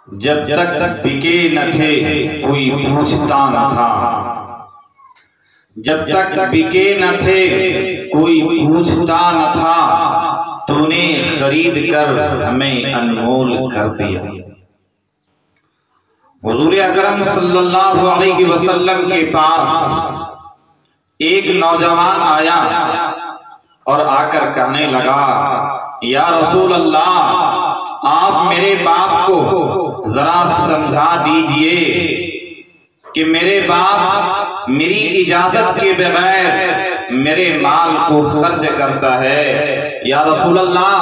जब तक बिके न थे कोई पूछता न था। जब तक बिके न थे कोई पूछता न था, तूने खरीद कर हमें अनमोल कर दिया। हुजूर अकरम सल्लल्लाहु अलैहि वसल्लम के पास एक नौजवान आया और आकर कहने लगा, या रसूल अल्लाह, आप मेरे बाप को जरा समझा दीजिए कि मेरे बाप मेरी इजाजत के बगैर मेरे माल को खर्च करता है। या रसूल अल्लाह,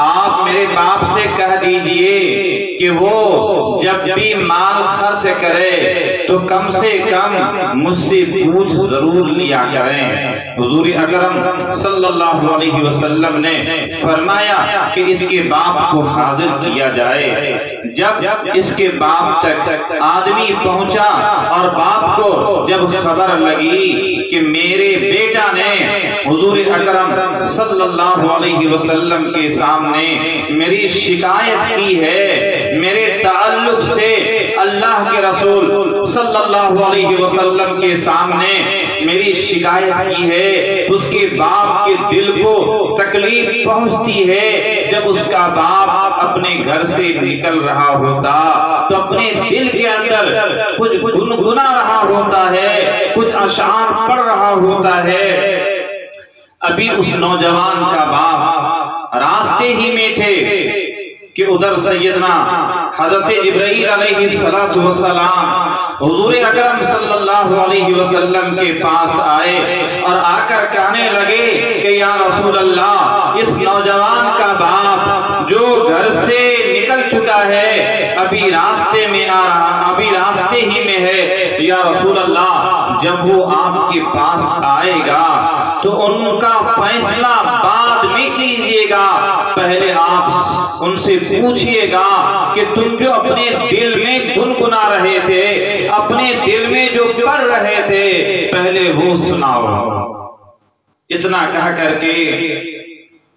आप मेरे बाप से कह दीजिए कि वो जब भी माल खर्च करे तो कम से कम मुझसे पूछ जरूर लिया करें। हुजूर अकरम सल्लल्लाहु अलैहि वसल्लम ने फरमाया कि इसके बाप को हाजिर किया जाए। जब इसके बाप तक आदमी पहुंचा और बाप को जब खबर लगी कि मेरे बेटा ने हुजूर अकरम सल्लल्लाहु अलैहि वसल्लम के सामने मेरी शिकायत की है, मेरे ताल्लुक से अल्लाह के रसूल सल्लल्लाहु अलैहि वसल्लम के सामने मेरी शिकायत की है, उसके बाप के दिल को तकलीफ पहुंचती है। जब उसका बाप अपने घर से निकल रहा होता तो अपने दिल के अंदर कुछ गुनगुना रहा होता है, कुछ अशार पढ़ रहा होता है। अभी उस नौजवान का बाप रास्ते ही में थे कि उधर सैयदना हजरत जिब्राइल अलैहिस्सलातु वस्सलाम हुजूर अकरम सल्लल्लाहु अलैहि वसल्लम के पास आए और आकर कहने लगे कि या रसूल अल्लाह, इस नौजवान का बाप जो घर से निकल चुका है अभी रास्ते में आ रहा, अभी रास्ते ही में है। या रसूल अल्लाह, जब वो आपके पास आएगा तो उनका फैसला बाद में कीजिएगा, पहले आप उनसे पूछिएगा कि तुम जो अपने दिल में गुनगुना रहे थे, अपने दिल में जो पढ़ रहे थे, पहले वो सुनाओ। इतना कह करके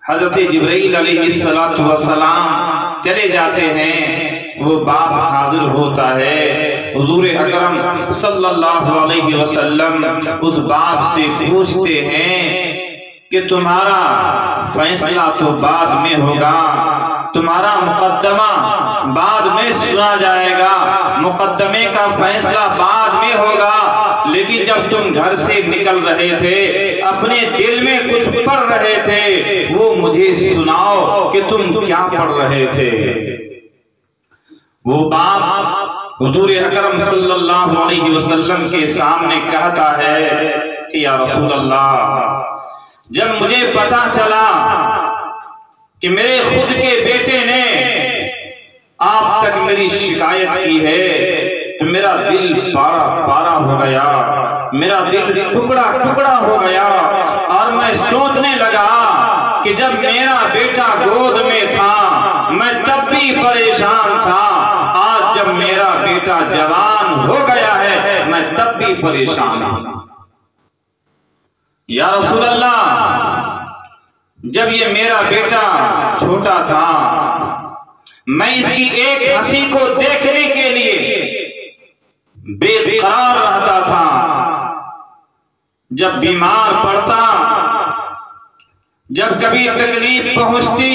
हजरत जिब्राइल अलैहिस्सलातु वस्सलाम चले जाते हैं। वो बाप हाजिर होता है। हुजूर अकरम सल्लल्लाहु अलैहि वसल्लम उस बाप से पूछते हैं कि तुम्हारा फैसला तो बाद में होगा, तुम्हारा मुकद्दमा बाद में सुना जाएगा, मुकद्दमे का फैसला बाद में होगा, लेकिन जब तुम घर से निकल रहे थे, अपने दिल में कुछ पढ़ रहे थे, वो मुझे सुनाओ कि तुम क्या पढ़ रहे थे। वो बाप हुजूर अकरम सल्लल्लाहु अलैहि वसल्लम के सामने कहता है कि या रसूल अल्लाह, जब मुझे पता चला कि मेरे खुद के बेटे ने आप तक मेरी शिकायत की है तो मेरा दिल पारा पारा हो गया, मेरा दिल टुकड़ा टुकड़ा हो गया और मैं सोचने लगा कि जब मेरा बेटा गोद में था मैं तब भी परेशान था, आज जब मेरा बेटा जवान हो गया है मैं तब भी परेशान हूं। या रसूल अल्लाह, जब ये मेरा बेटा छोटा था मैं इसकी एक हंसी को देखने के लिए बेकरार रहता था। जब बीमार पड़ता, जब कभी तकलीफ पहुंचती,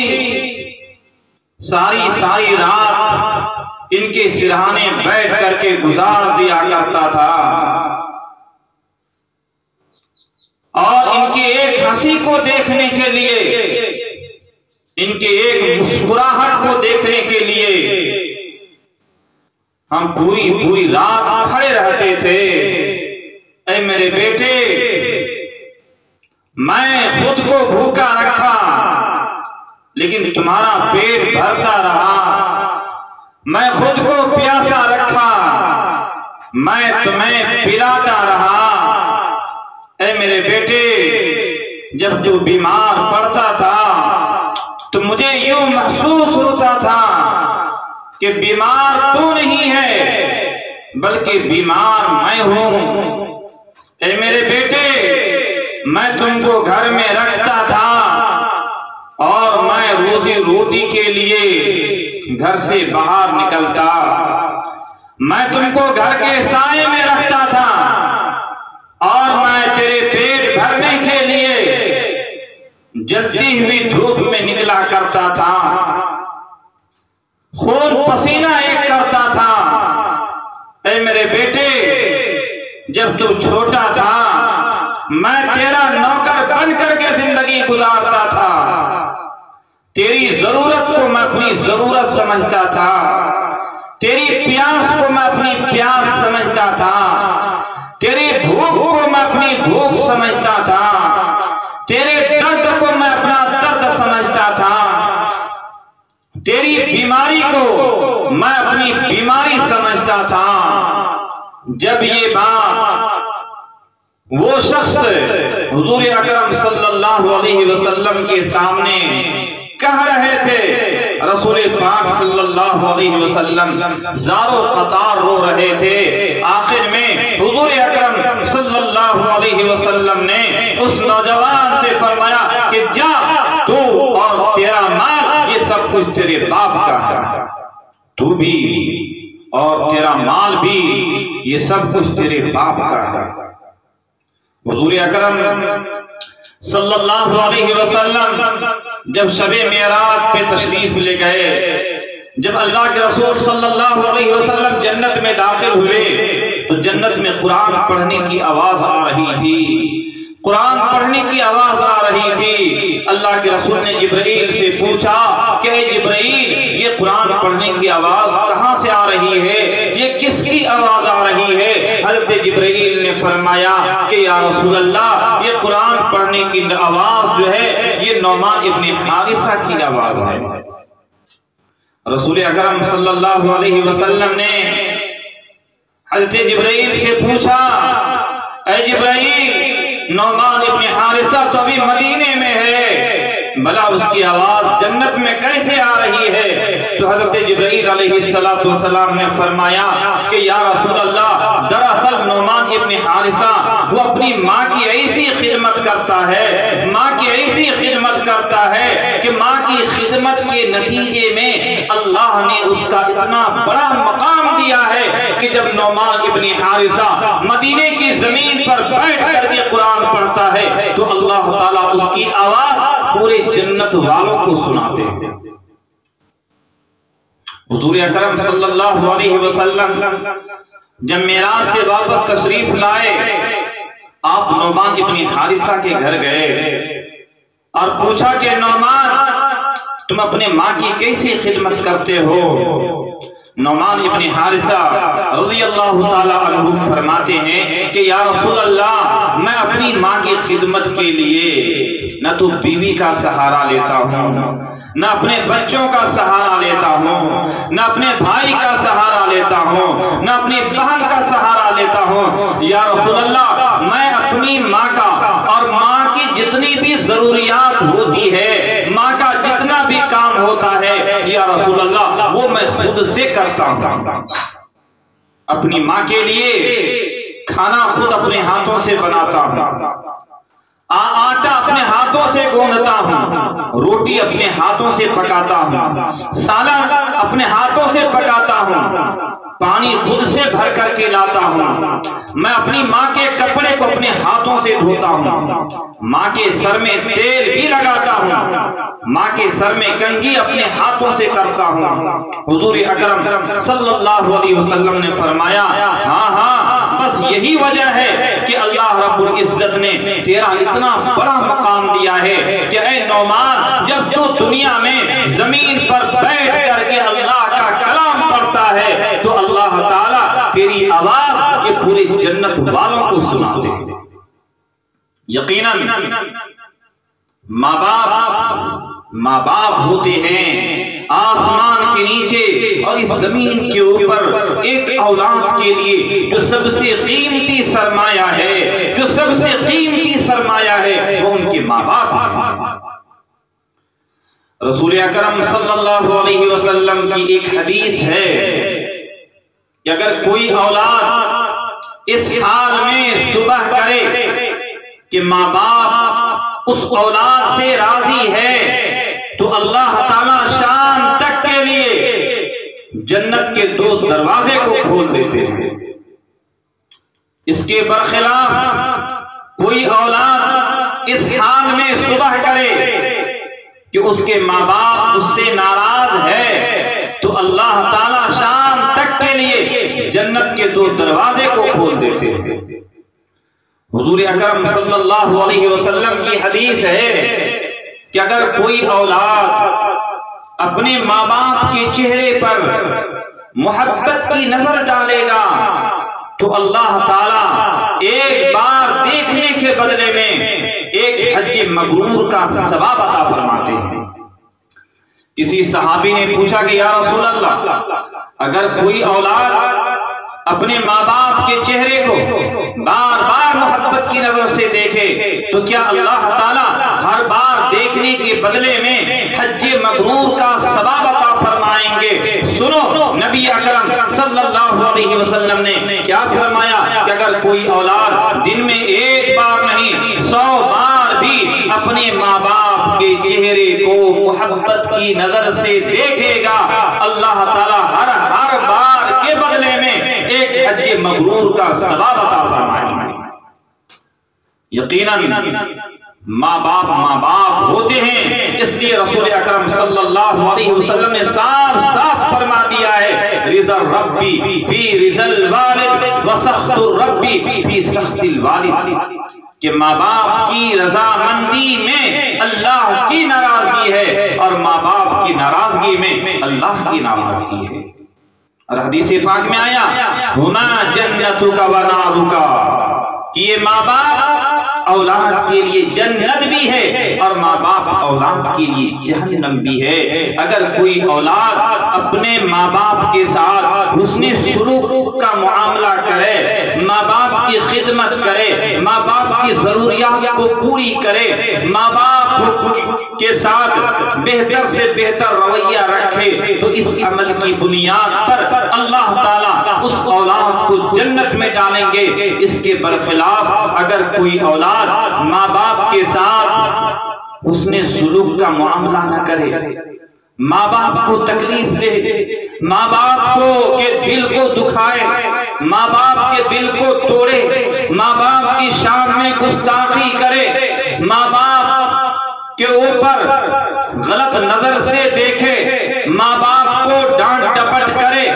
सारी सारी रात इनके सिरहाने बैठ करके गुजार दिया करता था और इनकी एक हंसी को देखने के लिए, इनके एक मुस्कुराहट को देखने के लिए हम पूरी पूरी रात खड़े रहते थे। ऐ मेरे बेटे, मैं खुद को भूखा रखा लेकिन तुम्हारा पेट भरता रहा, मैं खुद को प्यासा रखा, मैं तुम्हें पिलाता रहा। ऐ मेरे बेटे, जब तू बीमार पड़ता था तो मुझे यूं महसूस होता था कि बीमार तू नहीं है बल्कि बीमार मैं हूं। ऐ मेरे बेटे, मैं तुमको घर में रखता था और मैं रोजी रोटी के लिए घर से बाहर निकलता, मैं तुमको घर के साए में रखता था और मैं तेरे पेट भरने के लिए जलती हुई धूप में निकला करता था, खून पसीना एक करता था। ऐ मेरे बेटे, जब तू छोटा था मैं तेरा नौकर बन करके जिंदगी गुजारता था, तेरी जरूरत को मैं अपनी जरूरत समझता था, तेरी प्यास को मैं अपनी प्यास समझता था, तेरी भूख को मैं अपनी भूख समझता था, तेरे दर्द को मैं अपना दर्द समझता था, तेरी बीमारी को मैं अपनी बीमारी समझता था। जब ये बात वो शख्स हुजूर अकरम सल्लल्लाहु अलैहि वसल्लम के सामने कह रहे थे, रसूल पाक सल्लल्लाहु अलैहि वसल्लम ज़ारो कतार रो रहे थे। आखिर में हुजूर अकरम सल्लल्लाहु अलैहि वसल्लम ने उस नौजवान से फरमाया कि जा, तू और तेरा माल ये सब कुछ तेरे बाप का है, तू भी और तेरा माल भी ये सब कुछ तेरे बाप का है। हुजूर अकरम सल्लल्लाहु अलैहि वसल्लम जब शबे मेराज पे तशरीफ ले गए, जब अल्लाह के रसूल सल्लल्लाहु अलैहि वसल्लम जन्नत में दाखिल हुए तो जन्नत में कुरान पढ़ने की आवाज आ रही थी, कुरान पढ़ने की आवाज आ रही थी। अल्लाह के रसूल ने जिब्राइल से पूछा कि जिब्राइल, ये कुरान पढ़ने की आवाज कहां से आ रही है, ये किसकी आवाज आ रही है? हज़रत जिब्राइल ने फरमाया कि या रसूल अल्लाह, ये कुरान पढ़ने की आवाज जो है ये नौमान इब्न हारिसा की आवाज है। रसूल अकरम सल्लल्लाहु अलैहि वसल्लम ने हज़रत जिब्राइल से पूछा, ऐ जिब्राइल, नौमान इब्न हारिसा तो अभी मदीने में है, भला उसकी आवाज जन्नत में कैसे आ रही है? तो हज़रत जिब्राइल अलैहिस्सलातु वस्सलाम ने फरमाया कि या रसूल अल्लाह, दरअसल नौमान इब्न हारिसा वो अपनी माँ की ऐसी खिदमत करता है, माँ की ऐसी खिदमत करता है कि माँ की खिदमत के नतीजे में अल्लाह ने उसका इतना बड़ा मकाम दिया है कि जब नौमान इब्न हारिसा मदीने की जमीन पर बैठ करके कुरान पढ़ता है तो अल्लाह ताला उसकी आवाज पूरे जन्नत वालों को सुनाते हैं। हुजूर अकरम सल्लल्लाहु अलैहि वसल्लम जब मेराज से वापस तशरीफ लाए, आप नौमान इब्न हारिसा के घर गए और पूछा कि नौमान, तुम अपने माँ की कैसी खिदमत करते हो? नौमान इब्न हारिसा रज़ियल्लाहु ताला अन्हु फरमाते हैं कि या रसूल अल्लाह, मैं अपनी माँ की खिदमत के लिए न तो बीवी का सहारा लेता हूँ, न अपने बच्चों का सहारा लेता हूँ, न अपने भाई का सहारा लेता हूँ, न अपनी बहन का सहारा लेता हूँ। या रसूल अल्लाह, मैं अपनी माँ का और माँ की जितनी भी जरूरियात होती है, माँ का जितना भी काम होता है, या रसूल अल्लाह, वो मैं खुद से करता हूँ। अपनी माँ के लिए खाना खुद अपने हाथों से बनाता हूँ, आटा अपने हाथों से गूंथता हूँ, रोटी अपने हाथों से पकाता हूँ, सालन अपने हाथों से पकाता हूँ, पानी खुद से भर करके लाता हूँ, मैं अपनी माँ के कपड़े को अपने हाथों से धोता हूँ, माँ के सर में तेल भी लगाता हूँ, माँ के सर में कंघी अपने हाथों से करता हूँ। हुजूर अकरम सल्लल्लाहु अलैहि वसल्लम ने फरमाया, हाँ हाँ, बस यही वजह है कि अल्लाह रब्बुल इज्जत ने तेरा इतना बड़ा मकाम दिया है कि ऐ नौमान, जब तू दुनिया में जमीन पर बैठ करके अल्लाह का कलाम पढ़ता है तो अल्लाह ताला तेरी आवाज ये पूरी जन्नत वालों को सुनाते हैं। यकीनन माँ बाप होते हैं आसमान के नीचे और इस जमीन के ऊपर एक औलाद के लिए जो सबसे कीमती सरमाया है, जो सबसे कीमती सरमाया है वो उनके माँ बाप हैं। रसूल अकरम सल्लल्लाहु अलैहि वसल्लम की एक हदीस है कि अगर कोई औलाद इस हाल में सुबह करे कि माँ बाप उस औलाद से राजी है तो अल्लाह ताला शाम तक के लिए जन्नत के 2 दरवाजे को खोल देते हैं। इसके बरखिलाफ कोई औलाद इस हाल में सुबह करे कि उसके माँ बाप उससे नाराज है, तो अल्लाह ताला शाम तक के लिए जन्नत के 2 दरवाजे को खोल देते हैं। हुजूर अकरम सल्लल्लाहु अलैहि वसल्लम की हदीस है कि अगर कोई औलाद अपने माँ बाप के चेहरे पर मोहब्बत की नजर डालेगा तो अल्लाह ताला एक बार देखने के बदले में एक हज मबरूर का सवाब अता फरमाते हैं। किसी सहाबी ने पूछा कि या रसूल अल्लाह, अगर कोई औलाद अपने माँ बाप के चेहरे को बार बार मोहब्बत की नजर से देखे तो क्या अल्लाह ताला हर बार देखने के बदले में हज मबरूर का सवाब अता फरमाएंगे? सुनो, नबी अकरम सल्लल्लाहु अलैहि वसल्लम ने क्या फरमाया कि अगर कोई औलाद दिन में एक बार नहीं 100 बार भी अपने माँ बाप के चेहरे को मोहब्बत की नजर से देखेगा, अल्लाह ताला हर बार के बदले में एक हज मबरूर का सवाब अता फरमाएंगे। यकीनन माँ बाप होते हैं, इसलिए रसूल अकरम सल्लल्लाहु अलैहि वसल्लम ने साफ फरमा दिया है, रिज़ल रब्बी फी रिज़ल वालिद व सख्तुर रब्बी फी सख्तिल वालिद, कि माँ बाप की रजामंदी में अल्लाह की नाराजगी है और माँ बाप की नाराजगी में अल्लाह की नाराजगी है। और हदीस पाक में आया, हुमा जन्नतुका व नारुका, कि ये माँ बाप औलाद के लिए जन्नत भी है और माँ बाप औलाद के लिए जहन्नम भी है। अगर कोई औलाद अपने माँ बाप के साथ हुस्ने सुलूक का मुआमला करे, माँ बाप की खिदमत करे, माँ बाप की जरूरियात को पूरी करे, माँ बाप के साथ बेहतर से बेहतर रवैया रखे, तो इस अमल की बुनियाद पर अल्लाह ताला उस औलाद को जन्नत में डालेंगे। इसके बरखिलाफ अगर कोई औलाद माँ बाप के साथ उसने सुलूक का मामला न करे, माँ बाप को तकलीफ दे, माँ बाप को के दिल को दुखाए, माँ बाप के दिल को तोड़े, माँ बाप की शान में गुस्ताखी करे, माँ बाप के ऊपर गलत नजर से देखे, माँ बाप को डांट डपट करे,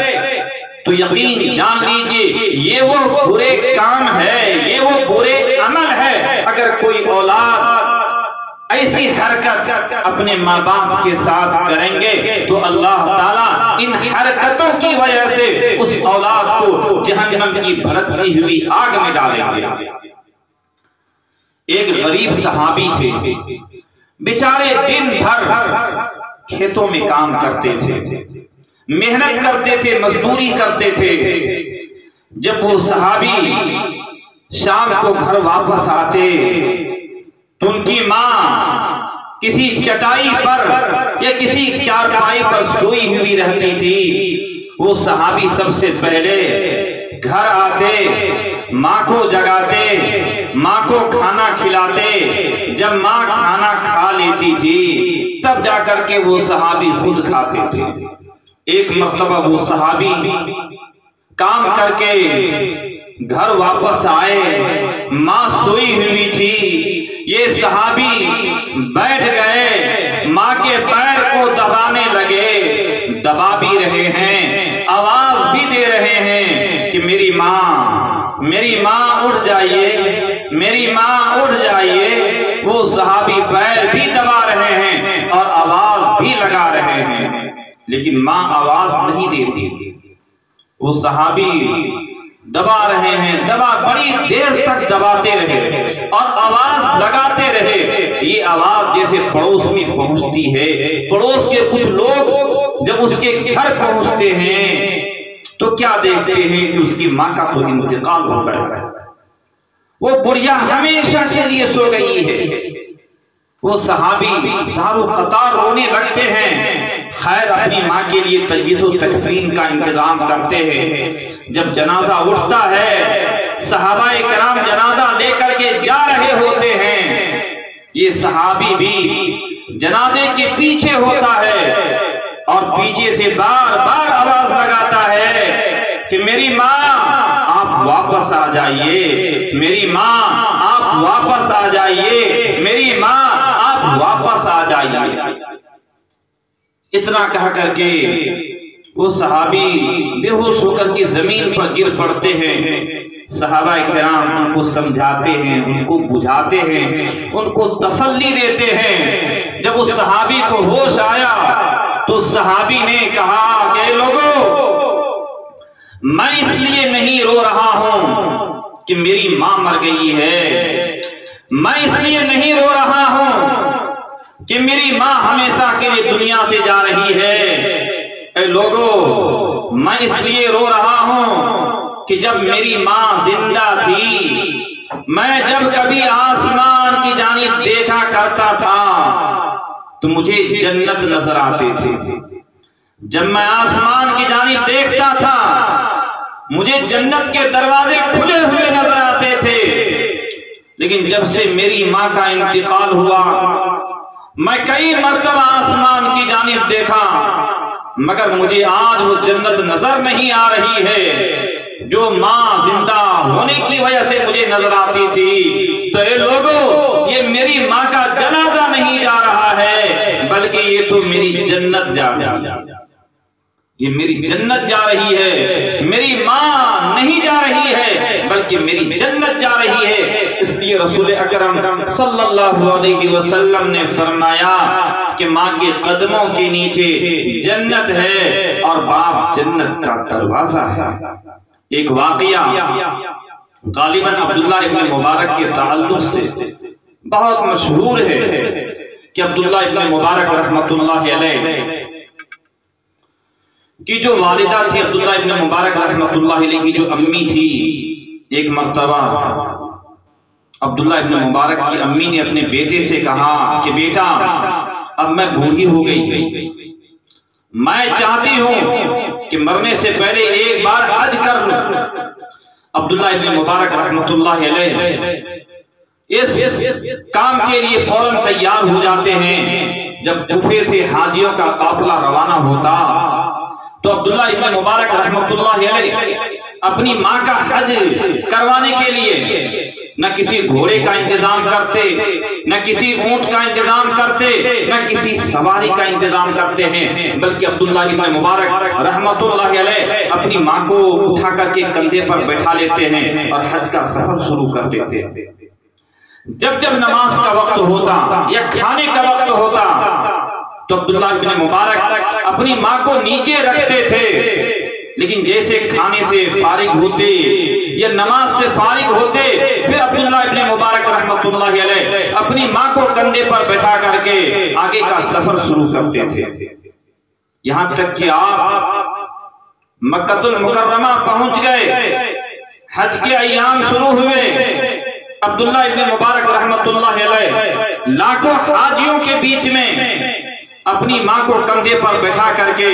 तो यकीन जान लीजिए ये वो बुरे काम है, ये वो बुरे अमल है। अगर कोई औलाद ऐसी हरकत अपने माँ बाप के साथ करेंगे तो अल्लाह ताला इन हरकतों की वजह से उस औलाद को जहन्नम की भड़कती हुई आग में डालेंगे। एक गरीब सहाबी थे, बेचारे दिन भर खेतों में काम करते थे, मेहनत करते थे, मजदूरी करते थे। जब वो सहाबी शाम को घर वापस आते तो उनकी माँ किसी चटाई पर या किसी चारपाई पर सोई हुई रहती थी। वो सहाबी सबसे पहले घर आते, माँ को जगाते, माँ को खाना खिलाते। जब माँ खाना खा लेती थी तब जाकर के वो सहाबी खुद खाते थे। एक मर्तबा वो सहाबी काम करके घर वापस आए, माँ सोई हुई थी। ये सहाबी बैठ गए, माँ के पैर को दबाने लगे, दबा भी रहे हैं, आवाज भी दे रहे हैं कि मेरी माँ उठ जाइए, मेरी माँ उठ जाइए। वो सहाबी पैर भी दबा रहे हैं और आवाज भी लगा रहे हैं, लेकिन माँ आवाज नहीं देती। वो सहाबी दबा रहे हैं, बड़ी देर तक दबाते रहे और आवाज लगाते रहे। ये आवाज जैसे पड़ोस में पहुंचती है, पड़ोस के कुछ लोग जब उसके घर पहुंचते हैं तो क्या देखते हैं कि उसकी माँ का तो इंतकाल हो गया, वो बुढ़िया हमेशा के लिए सो गई है। वो सहाबी सारों कतार रोने लगते हैं। खैर अपनी माँ के लिए तजहीज़ो तकफीन का इंतजाम करते हैं। जब जनाजा उठता है, सहाबाए किराम जनाजा लेकर के जा रहे होते हैं। ये सहाबी भी जनाजे के पीछे होता है। और पीछे से बार बार आवाज लगाता है कि मेरी माँ आप वापस आ जाइए, मेरी माँ आप वापस आ जाइए, मेरी माँ आप वापस आ जाइए। इतना कह करके वो सहाबी बेहोश होकर के जमीन पर गिर पड़ते हैं। सहाबा किराम उनको समझाते हैं, उनको बुझाते हैं, उनको तसल्ली देते हैं। जब उस सहाबी को होश आया तो सहाबी ने कहा कि लोगों, मैं इसलिए नहीं रो रहा हूं कि मेरी मां मर गई है, मैं इसलिए नहीं रो रहा हूं कि मेरी मां हमेशा के लिए दुनिया से जा रही है। ऐ लोगों, मैं इसलिए रो रहा हूं कि जब मेरी मां जिंदा थी, मैं जब कभी आसमान की जानिब देखा करता था तो मुझे जन्नत नजर आते थे। जब मैं आसमान की जानिब देखता था मुझे जन्नत के दरवाजे खुले हुए नजर आते थे। लेकिन जब से मेरी मां का इंतकाल हुआ, मैं कई मर्तबा आसमान की जानिब देखा, मगर मुझे आज वो जन्नत नजर नहीं आ रही है जो मां जिंदा होने की वजह से मुझे नजर आती थी। तो ये लोगों, ये मेरी मां का जनाजा नहीं जा रहा है, बल्कि ये तो मेरी जन्नत जा रही है, ये मेरी जन्नत जा रही है। मेरी मां नहीं जा रही है बल्कि मेरी जन्नत जा रही है। इसलिए रसूल अकरम सल्लल्लाहु अलैहि वसल्लम ने फरमाया कि मां के कदमों के नीचे जन्नत है और बाप जन्नत का दरवाजा है। एक वाकया गालिबन अब्दुल्ला इब्न मुबारक के ताल्लुक से बहुत मशहूर है कि अब्दुल्ला इब्न मुबारक रहमतुल्लाहि अलैह की जो वालिदा थी, अब्दुल्ला इब्न मुबारक रहमतुल्लाहि अलैह की जो अम्मी थी, एक मर्तबा अब्दुल्ला इब्न मुबारक की अम्मी ने अपने बेटे से कहा कि बेटा, अब मैं बूढ़ी हो गई, मैं चाहती हूं कि मरने से पहले एक बार हज कर लूं। अब्दुल्ला इब्न मुबारक रहमतुल्लाहि अलैह इस काम के लिए फौरन तैयार हो जाते हैं। जब कूफे से हाजियों का काफिला रवाना होता तो अब्दुल्ला इब्न मुबारक रहमतुल्लाहि अलैह अपनी मां का हज करवाने के लिए न किसी घोड़े का इंतजाम करते, न किसी ऊंट का इंतजाम करते, न किसी सवारी का इंतजाम करते हैं, बल्कि अब्दुल्ला इब्न मुबारक रहमतुल्लाहि अलैह अपनी मां को उठा करके कंधे पर बैठा लेते हैं और हज का सफर शुरू कर देते हैं। जब जब नमाज का वक्त होता या खाने का वक्त होता तो अब्दुल्ला इब्न मुबारक अपनी मां को नीचे रखते थे, लेकिन जैसे खाने से फारिग होते या नमाज से फारिग होते, फिर अब्दुल्ला इब्न मुबारक रहमतुल्लाहि अलैह अपनी मां को कंधे पर बैठा करके आगे का सफर शुरू करते थे। यहां तक कि आप मक्कतुल मुकर्रमा पहुंच गए, हज के अय्याम शुरू हुए। अब्दुल्ला इब्न मुबारक रहमतुल्लाहि अलैह लाखों हाजियों के बीच में अपनी मां को कंधे पर बैठा करके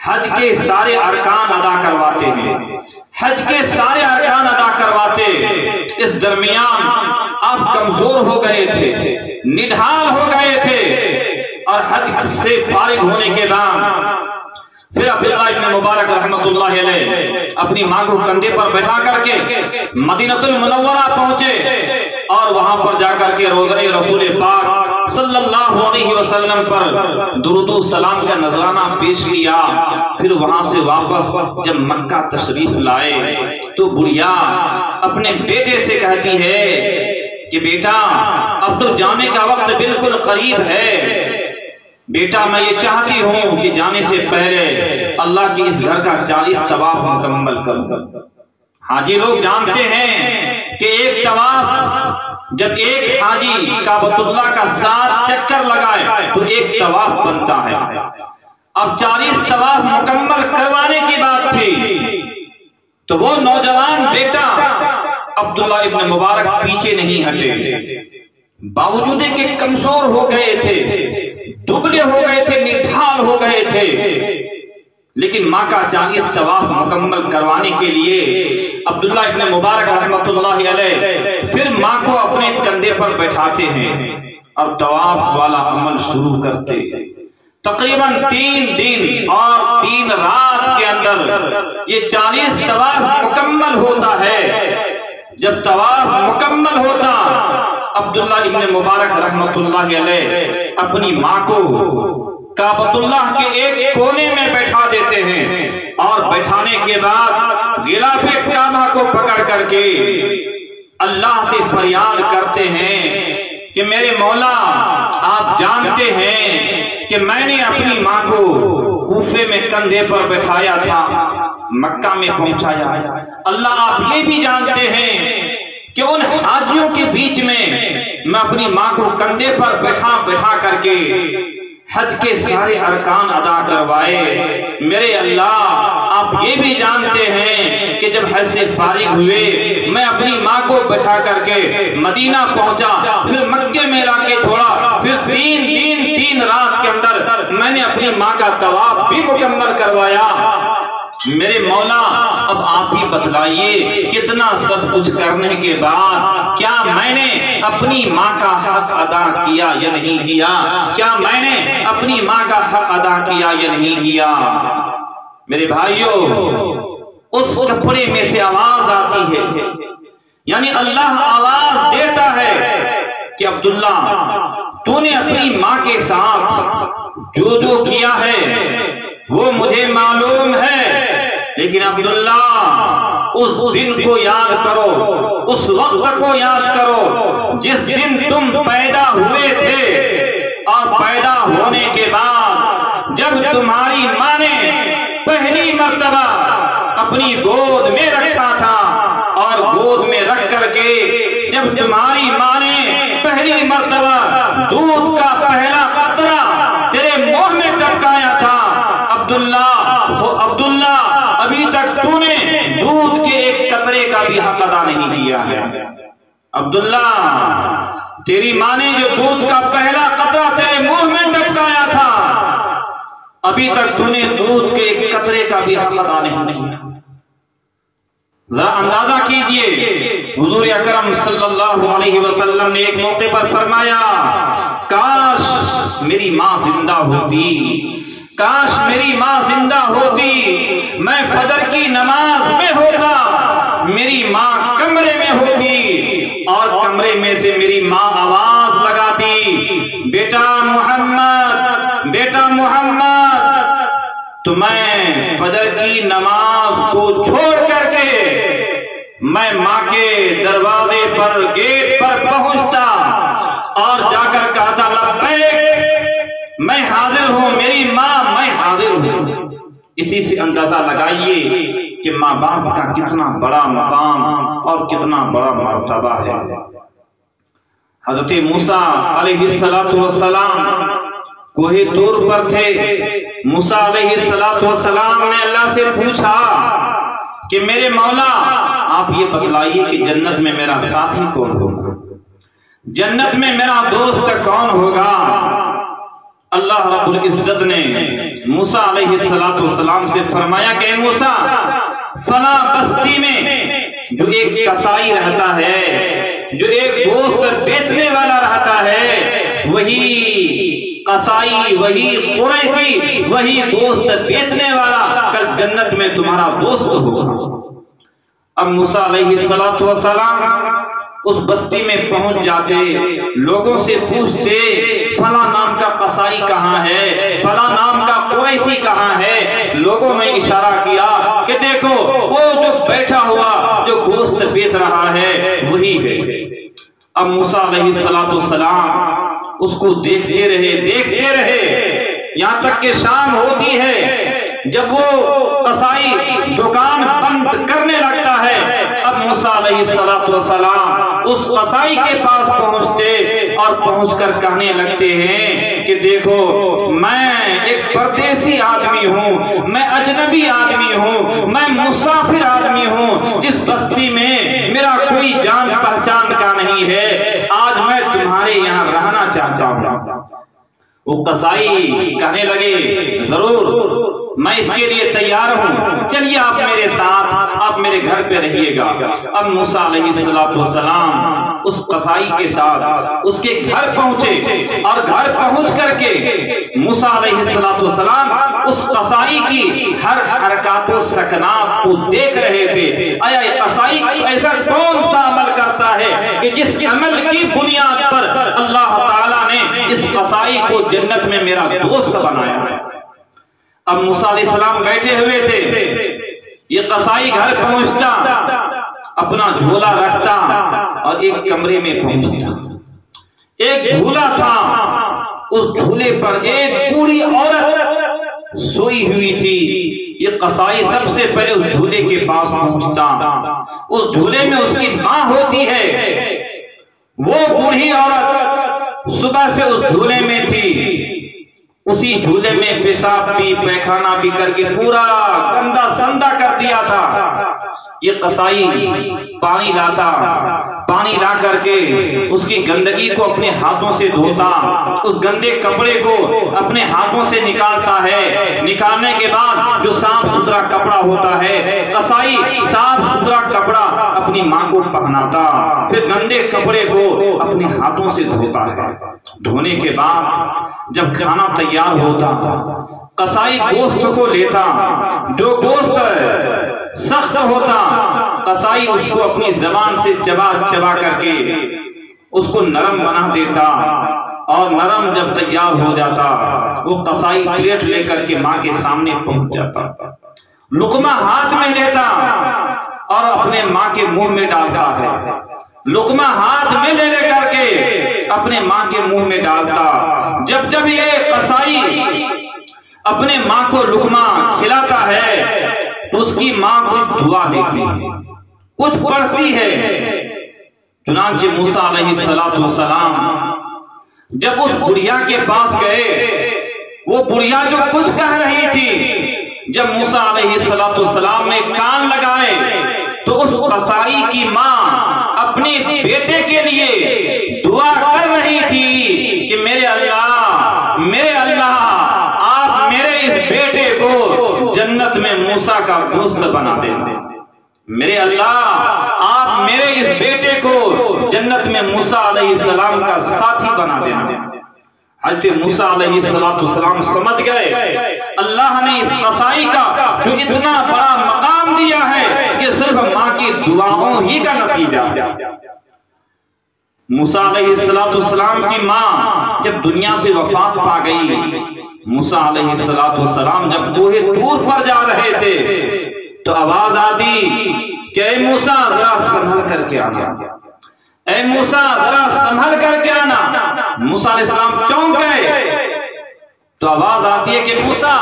हज के सारे अरकान अदा करवाते हैं, हज के सारे अरकान अदा करवाते। इस दरमियान आप कमजोर हो गए थे, निढाल हो गए थे, और हज से फारिग होने के बाद फिर अब्दुल्ला इब्न मुबारक रहमतुल्लाहि अलैह अपनी मां को कंधे पर बैठा करके मदीनतुल मुनव्वरा पहुंचे और वहां पर जाकर के रोज़े रसूल पाक सल्लल्लाहु अलैहि वसल्लम पर दुरूद सलाम का नजराना पेश किया। फिर वहां से वापस जब मक्का तशरीफ लाए तो बुढ़िया अपने बेटे से कहती है कि बेटा, अब तो जाने का वक्त बिल्कुल करीब है, बेटा मैं ये चाहती हूं कि जाने से पहले अल्लाह की इस घर का 40 तवाफ मुकम्मल करूं। हाजी लोग जानते हैं कि एक तवाफ, जब एक हाजी काबतुल्लाह का 7 चक्कर लगाए तो एक तवाफ बनता है। अब 40 तवाफ मुकम्मल करवाने की बात थी तो वो नौजवान बेटा अब्दुल्ला इब्न मुबारक पीछे नहीं हटे, बावजूद के कमजोर हो गए थे, दुबले हो गए थे, निढाल हो गए थे, लेकिन मां का 40 तवाफ मुकम्मल करवाने के लिए अब्दुल्ला इब्न मुबारक रहमतुल्लाहि अलैह फिर मां को अपने कंधे पर बैठाते हैं और तवाफ वाला अमल शुरू करते। तकरीबन 3 दिन और 3 रात के अंदर ये 40 तवाफ मुकम्मल होता है। जब तवाफ मुकम्मल होता, अब्दुल्ला इब्न मुबारक रहमतुल्लाह अलैह अपनी माँ को काबतुल्लाह के एक कोने में बैठा देते हैं और बैठाने के बाद गिलाफे काबा को पकड़ करके अल्लाह से फरियाद करते हैं कि मेरे मौला, आप जानते हैं कि मैंने अपनी माँ को कूफे में कंधे पर बैठाया था, मक्का में पहुंचाया। अल्लाह, आप ये भी जानते हैं कि उन हाजियों के बीच में मैं अपनी माँ को कंधे पर बैठा करके हज के सारे अरकान अदा करवाए। मेरे अल्लाह, आप ये भी जानते हैं कि जब हज से फारिग हुए मैं अपनी माँ को बैठा करके मदीना पहुंचा, फिर मक्के में लाके छोड़ा, फिर 3 दिन 3 रात के अंदर मैंने अपनी माँ का तवाफ भी मुकम्मल करवाया। मेरे मौला, अब आप ही बतलाइए, कितना सब कुछ करने के बाद क्या मैंने अपनी माँ का हक अदा किया या नहीं किया? क्या मैंने अपनी माँ का हक अदा किया या नहीं किया? मेरे भाइयों, उस कपड़े में से आवाज आती है, यानी अल्लाह आवाज देता है कि अब्दुल्ला, तूने अपनी माँ के साथ जो जो किया है वो मुझे मालूम है, लेकिन अब्दुल्ला, उस दिन को याद करो, उस वक्त को याद करो जिस दिन तुम पैदा हुए थे और पैदा होने के बाद जब तुम्हारी माँ ने पहली मर्तबा अपनी गोद में रखा था और गोद में रख करके जब तुम्हारी माँ ने पहली मर्तबा दूध का पहला कतरा तेरे मुंह में टपकाया था, अब्दुल्ला, अभी तक तूने दूध के एक कतरे का भी हक अदा नहीं किया है। अब्दुल्ला, तेरी माँ ने जो दूध का पहला कतरा तेरे मुंह में टपकाया था, अभी तक तूने दूध के एक कतरे का भी हक अदा नहीं किया। जरा अंदाजा कीजिए, हुजूर अकरम सल्लल्लाहु अलैहि वसल्लम ने एक मौके पर फरमाया, काश मेरी माँ जिंदा होती, काश मेरी माँ जिंदा होती, मैं फजर की नमाज में होता, मेरी माँ कमरे में होती और कमरे में से मेरी माँ आवाज लगाती, बेटा मोहम्मद, बेटा मोहम्मद। तो मैं फजर की नमाज को छोड़ करके मैं माँ के दरवाजे पर, गेट पर पहुंचता और जाकर कहता, लब्बैक, मैं हाजिर हूं मेरी माँ, मैं हाजिर हूं। इसी से अंदाजा लगाइए कि माँ बाप का कितना बड़ा मकाम और कितना बड़ा मर्तबा है। हजरत मूसा अलैहिस्सलातु वस्सलाम कोहे तूर पर थे। मूसा अलैहिस्सलातु वस्सलाम ने अल्लाह से पूछा कि मेरे मौला, आप ये बतलाइए कि जन्नत में मेरा साथी कौन होगा, जन्नत में मेरा दोस्त कौन होगा? अल्लाह रब्बुल इज्जत ने मूसा अलैहिस्सलातु वस्सलाम से फरमाया कि मूसा, फला बस्ती में जो एक कसाई रहता है, जो एक गोश्त बेचने वाला रहता है, वही कसाई, वही कुरैशी, वही गोश्त बेचने वाला कल जन्नत में तुम्हारा दोस्त होगा। अब मूसा अलैहिस्सलातु वस्सलाम उस बस्ती में पहुंच जाते, लोगों से पूछते, फला नाम का कसाई कहाँ है, फला नाम का कुरैशी कहाँ है? लोगों ने इशारा किया कि देखो, वो जो बैठा हुआ जो गोश्त बेच रहा है वही है। अब मूसा अलैहिस्सलातु वस्सलाम उसको देखते रहे, यहाँ तक कि शाम होती है। जब वो कसाई दुकान बंद करने लगता है, अब मूसा अलैहिस्सलातु वस्सलाम उस कसाई के पास पहुंचते और पहुंचकर कहने लगते हैं कि देखो, मैं एक परदेसी आदमी हूँ, मैं अजनबी आदमी हूँ, मैं मुसाफिर आदमी हूँ, इस बस्ती में मेरा कोई जान पहचान का नहीं है, आज मैं तुम्हारे यहाँ रहना चाहता हूँ। वो कसाई कहने लगे, जरूर मैं इसके लिए तैयार हूँ, चलिए आप मेरे साथ, आप मेरे घर पे रहिएगा। अब मूसा अलैहिस्सलाम उस कसाई के साथ उसके घर पहुंचे और घर पहुंच करके मूसा अलैहिस्सलाम उस कसाई की हर हरकत व सकनात को देख रहे थे। आया कसाई ऐसा कौन सा अमल करता है कि जिस अमल की बुनियाद पर अल्लाह ताला ने इस कसाई को जन्नत में मेरा दोस्त बनाया है। अब मूसा अलैहिस्सलाम बैठे हुए थे, ये कसाई घर पहुंचता, अपना झोला रखता और एक कमरे में पहुंचता। एक झूला था, उस झूले पर एक बूढ़ी औरत सोई हुई थी। ये कसाई सबसे पहले उस झूले के पास पहुंचता। उस झूले में उसकी मां होती है। वो बूढ़ी औरत सुबह से उस झूले में थी, उसी झूले में पेशाब भी पैखाना भी करके पूरा गंदा संदा कर दिया था। ये कसाई पानी लाता, पानी ला करके उसकी गंदगी को अपने हाथों से धोता, उस गंदे कपड़े को अपने हाथों से निकालता है। निकालने के बाद जो साफ सुथरा कपड़ा होता है, कसाई साफ सुथरा कपड़ा अपनी माँ को पहनाता, फिर गंदे कपड़े को अपने हाथों से धोता है। धोने के बाद जब खाना तैयार होता, कसाई गोश्त को लेता। जो गोश्त सख्त होता, कसाई उसको अपनी जबान से चबा चबा करके उसको नरम बना देता। और नरम जब तैयार हो जाता, वो कसाई प्लेट लेकर के माँ के सामने पहुंच जाता, लुकमा हाथ में लेता और अपने माँ के मुंह में डालता है। लुकमा हाथ में ले लेकर के अपने माँ के मुंह में डालता। जब जब ये कसाई अपने माँ को लुकमा खिलाता है तो उसकी माँ कुछ दुआ देती है, कुछ पढ़ती है। चुनांचे मूसा अलैहिस्सलाम जब उस बुढ़िया के पास गए, वो बुढ़िया जो कुछ कह रही थी, जब मूसा अलैहिस्सलाम ने कान लगाए तो उस कसाई की माँ अपने बेटे के लिए दुआ कर रही थी कि मेरे अल्लाह आप मेरे इस बेटे को जन्नत में मूसा का दोस्त बना देना। मेरे अल्लाह आप मेरे इस बेटे को जन्नत में मूसा अलैहिस्सलाम का साथी बना देना। हज़रत मूसा अलैहिस्सलाम समझ गए अल्लाह ने इस कसाई का जो इतना बड़ा मकाम दिया है, ये सिर्फ माँ की दुआओं ही का नतीजा है। मूसा अलैहिस्सलाम की माँ जब दुनिया से वफात पा गई, मूसा अलैहिस्सलाम जब कोहे तूर पर जा रहे थे तो आवाज आती कि ऐ मूसा जरा संभल करके आना, ऐ मूसा जरा संभल करके आना। मूसा अलैहिस्सलाम चौंक गए तो आवाज आती है कि मूसा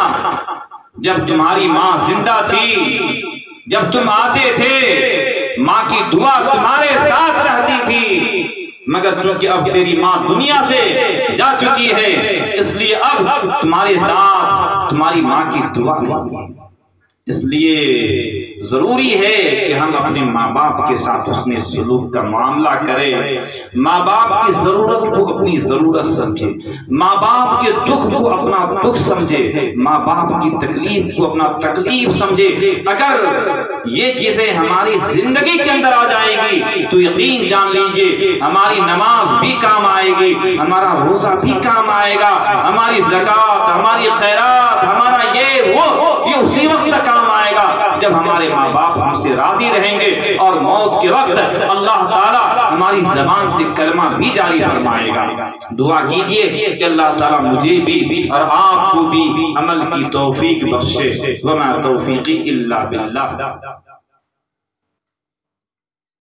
जब तुम्हारी माँ जिंदा थी, जब तुम आते थे, माँ की दुआ तुम्हारे साथ रहती थी, मगर क्योंकि अब तेरी माँ दुनिया से जा चुकी है, इसलिए अब तुम्हारे साथ तुम्हारी माँ की दुआ नहीं। इसलिए जरूरी है कि हम अपने माँ बाप के साथ उसने सलूक का मामला करें। माँ बाप की जरूरत को अपनी जरूरत समझे, माँ बाप के दुख को अपना दुख समझे, माँ बाप की तकलीफ को अपना तकलीफ समझे। अगर ये चीजें हमारी जिंदगी के अंदर आ जाएगी तो यकीन जान लीजिए हमारी नमाज भी काम आएगी, हमारा रोजा भी काम आएगा, हमारी ज़कात, हमारी खैरात, हमारा ये उसी वक्त काम आएगा जब हमारे माँ बाप हमसे राजी रहेंगे और मौत के वक्त अल्लाह ताला हमारी जबान से कलमा भी जारी फरमाएगा। दुआ कीजिए कि अल्लाह ताला मुझे भी और आपको भी अमल की तौफीक बख्शे। वमा तौफीकी इल्ला बिल्लाह।